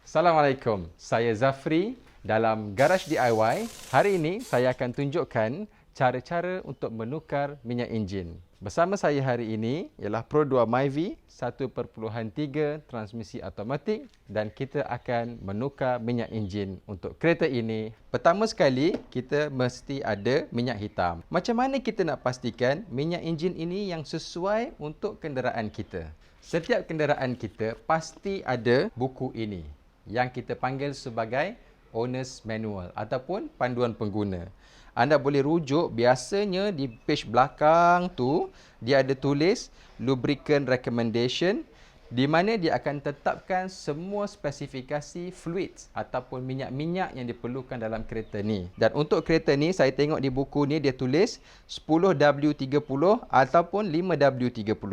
Assalamualaikum, saya Zafri dalam Garage DIY. Hari ini saya akan tunjukkan cara-cara untuk menukar minyak enjin. Bersama saya hari ini ialah Pro 2 Myvi 1.3 transmisi automatik dan kita akan menukar minyak enjin untuk kereta ini. Pertama sekali, kita mesti ada minyak hitam. Macam mana kita nak pastikan minyak enjin ini yang sesuai untuk kenderaan kita? Setiap kenderaan kita pasti ada buku ini yang kita panggil sebagai Owner's Manual ataupun panduan pengguna. Anda boleh rujuk, biasanya di page belakang tu dia ada tulis Lubricant Recommendation di mana dia akan tetapkan semua spesifikasi fluids ataupun minyak-minyak yang diperlukan dalam kereta ni. Dan untuk kereta ni, saya tengok di buku ni dia tulis 10W30 ataupun 5W30.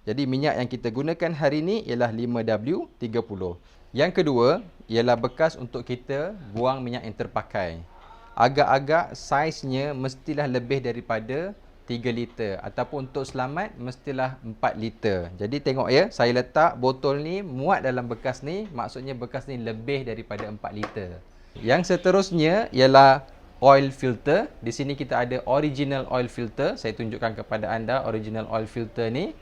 Jadi minyak yang kita gunakan hari ni ialah 5W30. Yang kedua ialah bekas untuk kita buang minyak yang terpakai. Agak-agak saiznya mestilah lebih daripada 3 liter ataupun untuk selamat mestilah 4 liter. Jadi tengok ya, saya letak botol ni muat dalam bekas ni, maksudnya bekas ni lebih daripada 4 liter. Yang seterusnya ialah oil filter. Di sini kita ada original oil filter. Saya tunjukkan kepada anda original oil filter ni.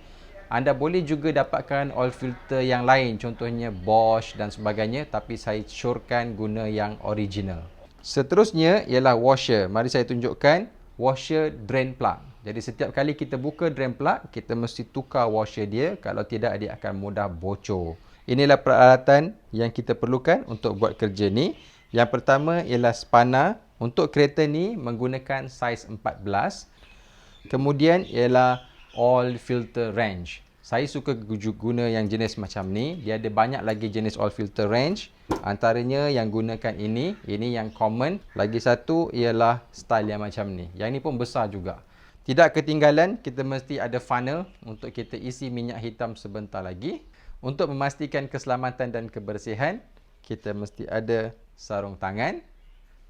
Anda boleh juga dapatkan oil filter yang lain, contohnya Bosch dan sebagainya, tapi saya syorkan guna yang original. Seterusnya ialah washer. Mari saya tunjukkan washer drain plug. Jadi setiap kali kita buka drain plug, kita mesti tukar washer dia, kalau tidak dia akan mudah bocor. Inilah peralatan yang kita perlukan untuk buat kerja ni. Yang pertama ialah spanner. Untuk kereta ni menggunakan saiz 14. Kemudian ialah oil filter wrench. Saya suka guna yang jenis macam ni. Dia ada banyak lagi jenis oil filter wrench. Antaranya yang gunakan ini yang common. Lagi satu ialah style yang macam ni. Yang ni pun besar juga. Tidak ketinggalan, kita mesti ada funnel untuk kita isi minyak hitam sebentar lagi. Untuk memastikan keselamatan dan kebersihan, kita mesti ada sarung tangan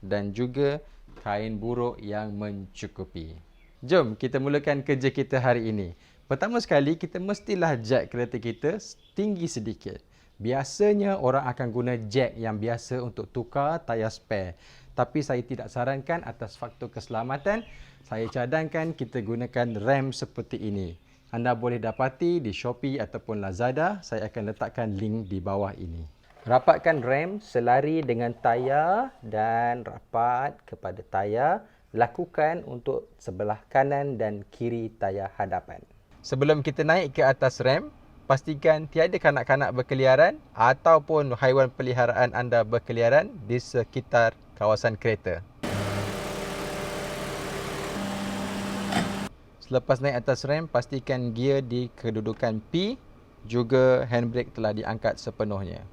dan juga kain buruk yang mencukupi. Jom kita mulakan kerja kita hari ini. Pertama sekali, kita mestilah jack kereta kita tinggi sedikit. Biasanya orang akan guna jack yang biasa untuk tukar tayar spare. Tapi saya tidak sarankan atas faktor keselamatan. Saya cadangkan kita gunakan rem seperti ini. Anda boleh dapati di Shopee ataupun Lazada. Saya akan letakkan link di bawah ini. Rapatkan rem selari dengan tayar dan rapat kepada tayar. Lakukan untuk sebelah kanan dan kiri tayar hadapan. Sebelum kita naik ke atas rem, pastikan tiada kanak-kanak berkeliaran ataupun haiwan peliharaan anda berkeliaran di sekitar kawasan kereta. Selepas naik atas rem, pastikan gear di kedudukan P, juga handbrake telah diangkat sepenuhnya.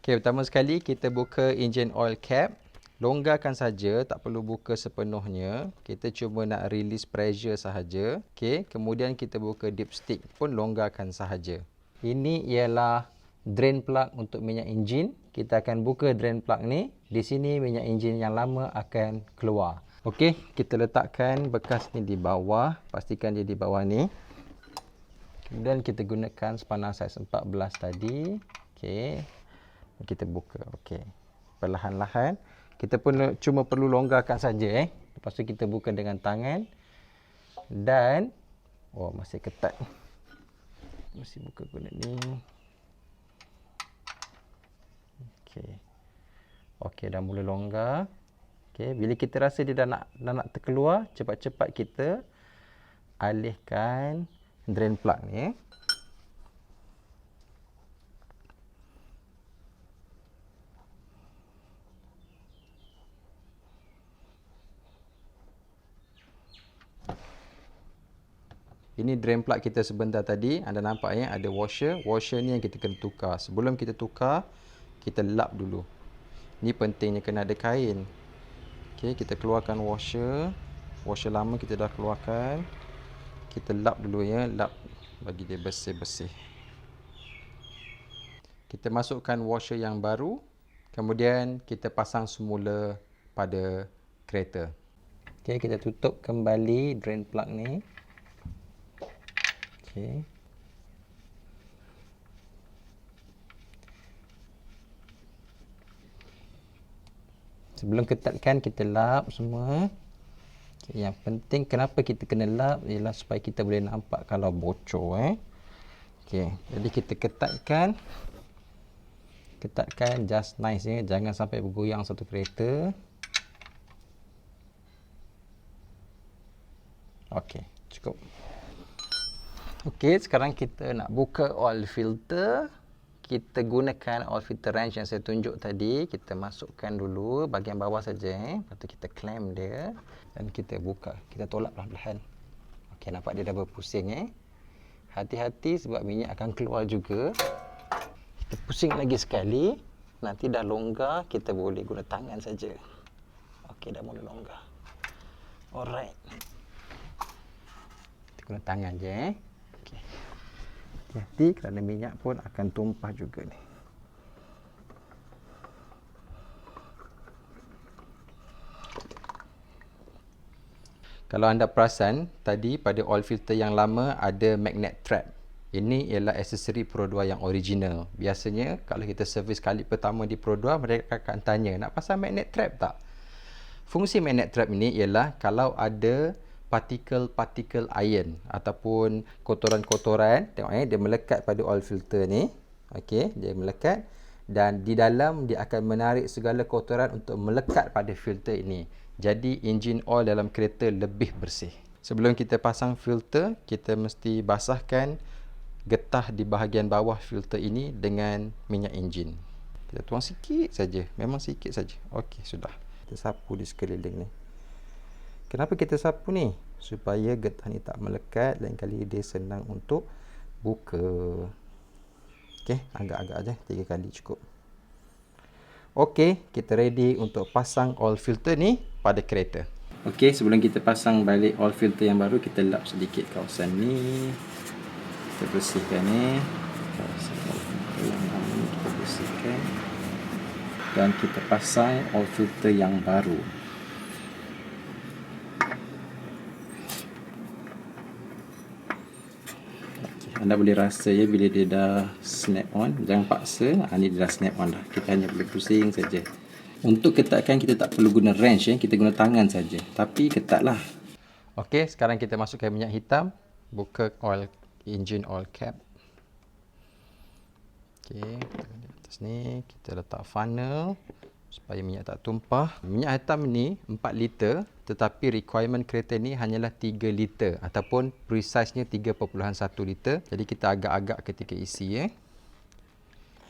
Okey, pertama sekali kita buka engine oil cap. Longgarkan saja, tak perlu buka sepenuhnya. Kita cuma nak release pressure sahaja. Okey, kemudian kita buka dipstick pun longgarkan sahaja. Ini ialah drain plug untuk minyak enjin. Kita akan buka drain plug ni. Di sini minyak enjin yang lama akan keluar. Okey, kita letakkan bekas ni di bawah. Pastikan dia di bawah ni. Kemudian kita gunakan spanner saiz 14 tadi. Okey. Kita buka. Okey. Perlahan-lahan. Kita pun cuma perlu longgarkan saja. Lepas tu kita buka dengan tangan. Dan masih ketat. Mesti buka guna ni. Okey. Okey, dah mula longgar. Okey, bila kita rasa dia dah nak terkeluar, cepat-cepat kita alihkan drain plug ni. Ini drain plug kita sebentar tadi. Anda nampak ya, ada washer. Washer ni yang kita kena tukar. Sebelum kita tukar, kita lap dulu. Ni pentingnya kena ada kain. Okey, kita keluarkan washer. Washer lama kita dah keluarkan. Kita lap dulu ya, lap bagi dia bersih-bersih. Kita masukkan washer yang baru. Kemudian kita pasang semula pada kereta. Okey, kita tutup kembali drain plug ni. Okey. Sebelum ketatkan, kita lap semua. Okay, yang penting kenapa kita kena lap ialah supaya kita boleh nampak kalau bocor. Okay, jadi kita ketatkan. Ketatkan just nice ya. Jangan sampai bergoyang satu kereta. Okey, cukup. Okey, sekarang kita nak buka oil filter. Kita gunakan oil filter wrench yang saya tunjuk tadi. Kita masukkan dulu bahagian bawah saja. Lepas tu kita clamp dia dan kita buka. Kita tolak perlahan-lahan. Okey, nampak dia dah berpusing. Hati-hati sebab minyak akan keluar juga. Kita pusing lagi sekali. Nanti dah longgar, kita boleh guna tangan saja. Okey, dah mula longgar. Alright. Kita guna tangan je. Okey. Hati-hati kerana minyak pun akan tumpah juga ni. Kalau anda perasan, tadi pada oil filter yang lama ada magnet trap. Ini ialah aksesori Pro 2 yang original. Biasanya kalau kita servis kali pertama di Pro 2, mereka akan tanya, nak pasang magnet trap tak? Fungsi magnet trap ini ialah kalau ada partikel-partikel iron ataupun kotoran-kotoran, tengok dia melekat pada oil filter ni. Okey, dia melekat dan di dalam dia akan menarik segala kotoran untuk melekat pada filter ini. Jadi engine oil dalam kereta lebih bersih. Sebelum kita pasang filter, kita mesti basahkan getah di bahagian bawah filter ini dengan minyak enjin. Kita tuang sikit saja, memang sikit saja. Okey, sudah. Kita sapu di sekeliling ni. Kenapa kita sapu ni? Supaya getah ni tak melekat, lain kali dia senang untuk buka. Okey, agak-agak aja, 3 kali cukup. Okey, kita ready untuk pasang oil filter ni pada kereta. Okey, sebelum kita pasang balik oil filter yang baru, kita lap sedikit kawasan ni. Kita bersihkan ni. Kawasan oil filter yang lama ni kita bersihkan. Dan kita pasang oil filter yang baru. Anda boleh rasa ya bila dia dah snap on. Jangan paksa. Ni dia dah snap on dah. Kita hanya boleh pusing saja. Untuk ketatkan kita tak perlu guna wrench ya. Kita guna tangan saja. Tapi ketatlah. Okey, sekarang kita masukkan minyak hitam. Buka engine oil cap. Okey, di atas ni kita letak funnel supaya minyak tak tumpah. Minyak hitam ni 4 liter, tetapi requirement kereta ni hanyalah 3 liter ataupun precisenya 3.1 liter. Jadi kita agak-agak ketika isi ya.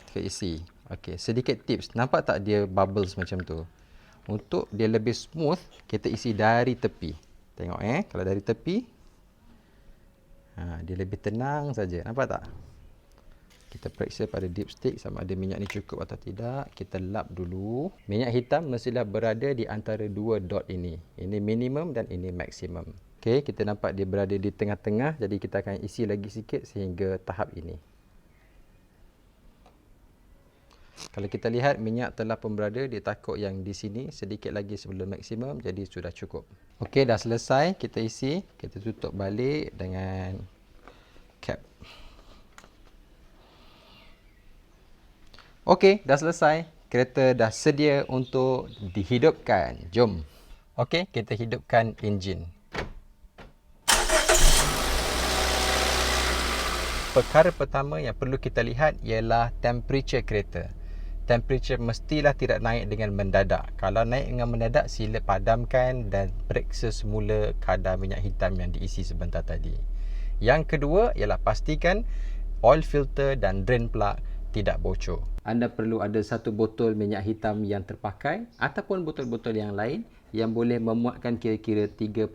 Ketika isi. Okey, sedikit tips. Nampak tak dia bubbles macam tu? Untuk dia lebih smooth, kita isi dari tepi. Tengok kalau dari tepi dia lebih tenang saja. Nampak tak? Kita periksa pada dipstick sama ada minyak ni cukup atau tidak. Kita lap dulu. Minyak hitam mestilah berada di antara 2 dot ini. Ini minimum dan ini maksimum. Okey, kita nampak dia berada di tengah-tengah. Jadi kita akan isi lagi sikit sehingga tahap ini. Kalau kita lihat minyak telah pun berada di takuk yang di sini. Sedikit lagi sebelum maksimum. Jadi sudah cukup. Okey, dah selesai. Kita isi. Kita tutup balik dengan cap. Okey, dah selesai. Kereta dah sedia untuk dihidupkan. Jom. Okey, kita hidupkan enjin. Perkara pertama yang perlu kita lihat ialah temperature kereta. Temperature mestilah tidak naik dengan mendadak. Kalau naik dengan mendadak, sila padamkan dan periksa semula kadar minyak hitam yang diisi sebentar tadi. Yang kedua ialah pastikan oil filter dan drain plug tidak bocor. Anda perlu ada 1 botol minyak hitam yang terpakai ataupun botol-botol yang lain yang boleh memuatkan kira-kira 3.5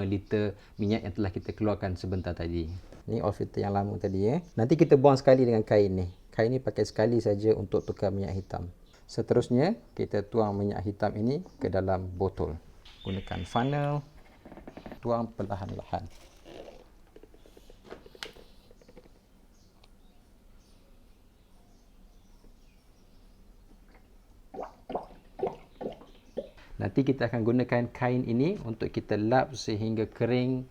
liter minyak yang telah kita keluarkan sebentar tadi. Ni oil filter yang lama tadi Nanti kita buang sekali dengan kain ni. Kain ni pakai sekali saja untuk tukar minyak hitam. Seterusnya, kita tuang minyak hitam ini ke dalam botol. Gunakan funnel. Tuang perlahan-lahan. Nanti kita akan gunakan kain ini untuk kita lap sehingga kering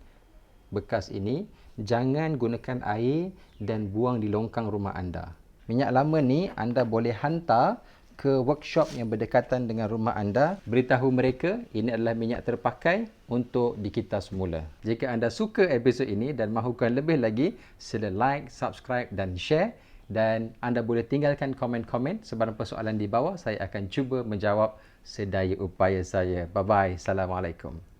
bekas ini. Jangan gunakan air dan buang di longkang rumah anda. Minyak lama ni anda boleh hantar ke workshop yang berdekatan dengan rumah anda, beritahu mereka ini adalah minyak terpakai untuk dikita semula. Jika anda suka episod ini dan mahukan lebih lagi, sila like, subscribe dan share. Dan anda boleh tinggalkan komen-komen sebarang persoalan di bawah. Saya akan cuba menjawab sedaya upaya saya. Bye-bye. Assalamualaikum.